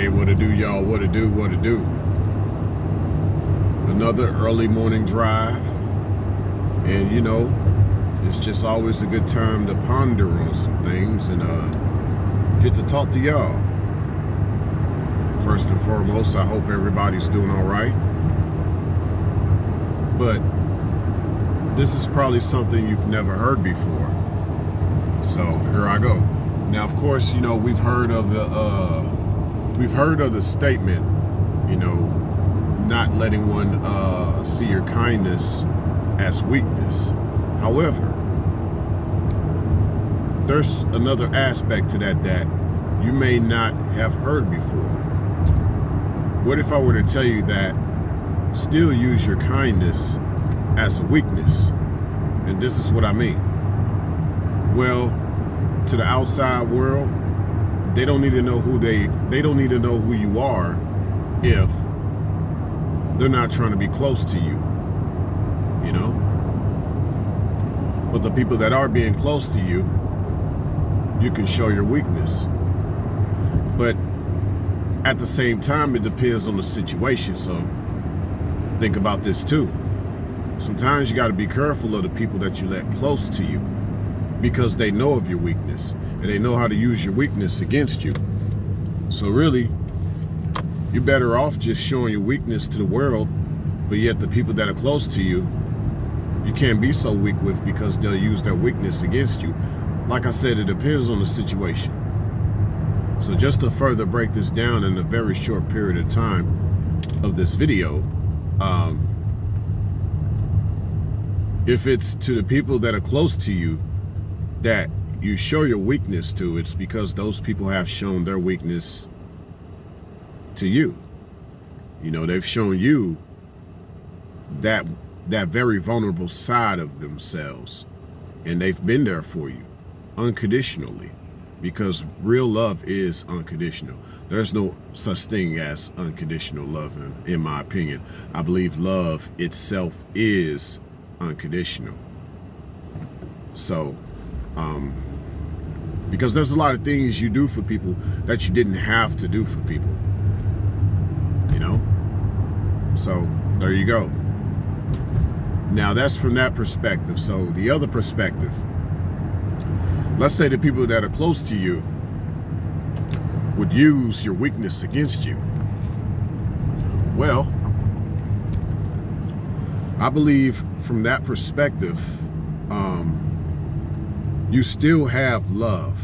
Hey, what to do, y'all? What to do? What to do? Another early morning drive. And, you know, it's just always a good time to ponder on some things and get to talk to y'all. First and foremost, I hope everybody's doing all right. But this is probably something you've never heard before. So here I go. Now, of course, you know, we've heard of the statement, you know, not letting one see your kindness as weakness. However, there's another aspect to that you may not have heard before. What if I were to tell you that still use your kindness as a weakness? And this is what I mean. Well, to the outside world, they don't need to know who they don't need to know who you are if they're not trying to be close to you, you know? But the people that are being close to you, you can show your weakness. But at the same time, it depends on the situation. So think about this too. Sometimes you got to be careful of the people that you let close to you, because they know of your weakness and they know how to use your weakness against you. So really, you're better off just showing your weakness to the world, but yet the people that are close to you, you can't be so weak with, because they'll use their weakness against you. Like I said, it depends on the situation. So just to further break this down in a very short period of time of this video, if it's to the people that are close to you that you show your weakness to, it's because those people have shown their weakness to you. You know, they've shown you that very vulnerable side of themselves, and they've been there for you unconditionally, because real love is unconditional. There's no such thing as unconditional love, in my opinion. I believe love itself is unconditional. So because there's a lot of things you do for people that you didn't have to do for people, you know? So there you go. Now that's from that perspective. So the other perspective, let's say the people that are close to you would use your weakness against you. Well, I believe from that perspective, you still have love.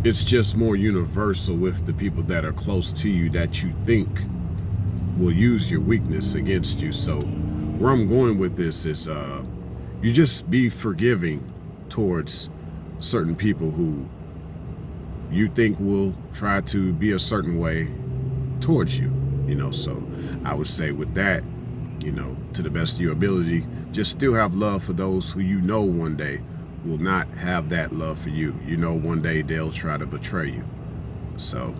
It's just more universal with the people that are close to you that you think will use your weakness against you. So where I'm going with this is you just be forgiving towards certain people who you think will try to be a certain way towards you, you know. So I would say with that, you know, to the best of your ability, just still have love for those who you know one day will not have that love for you. You know, one day they'll try to betray you. So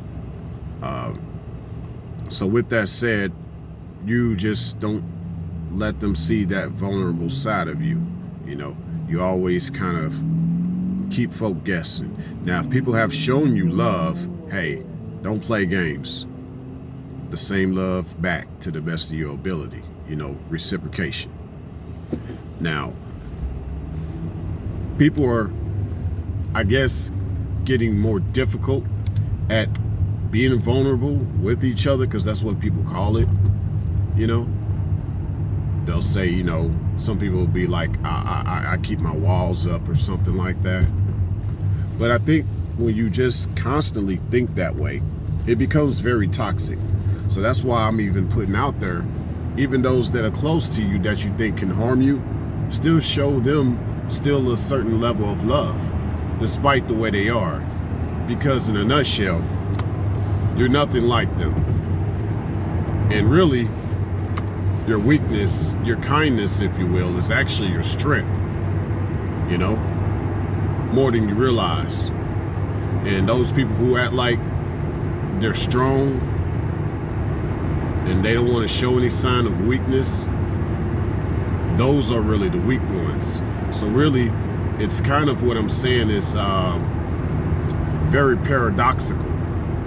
so with that said, you just don't let them see that vulnerable side of you. You know, you always kind of keep folk guessing. Now, if people have shown you love, hey, don't play games. The same love back to the best of your ability, you know, reciprocation. Now, people are, I guess, getting more difficult at being vulnerable with each other, because that's what people call it, you know. They'll say, you know, some people will be like, I keep my walls up or something like that. But I think when you just constantly think that way, it becomes very toxic. So that's why I'm even putting out there, even those that are close to you that you think can harm you, still show them still a certain level of love, despite the way they are. Because in a nutshell, you're nothing like them. And really, your weakness, your kindness, if you will, is actually your strength, you know, more than you realize. And those people who act like they're strong and they don't want to show any sign of weakness, those are really the weak ones. So really, it's kind of what I'm saying is very paradoxical,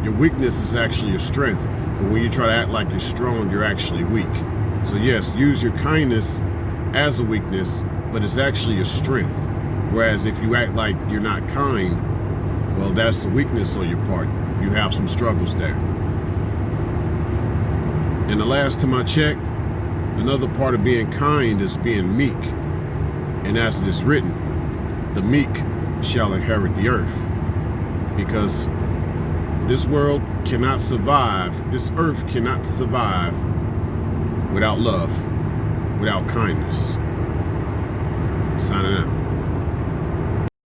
Your weakness is actually your strength. But when you try to act like you're strong, you're actually weak. So yes, use your kindness as a weakness, but it's actually your strength. Whereas if you act like you're not kind, well, that's a weakness on your part. You have some struggles there. And the last time I checked, another part of being kind is being meek. And as it is written, the meek shall inherit the earth. Because this world cannot survive, this earth cannot survive without love, without kindness. Signing out.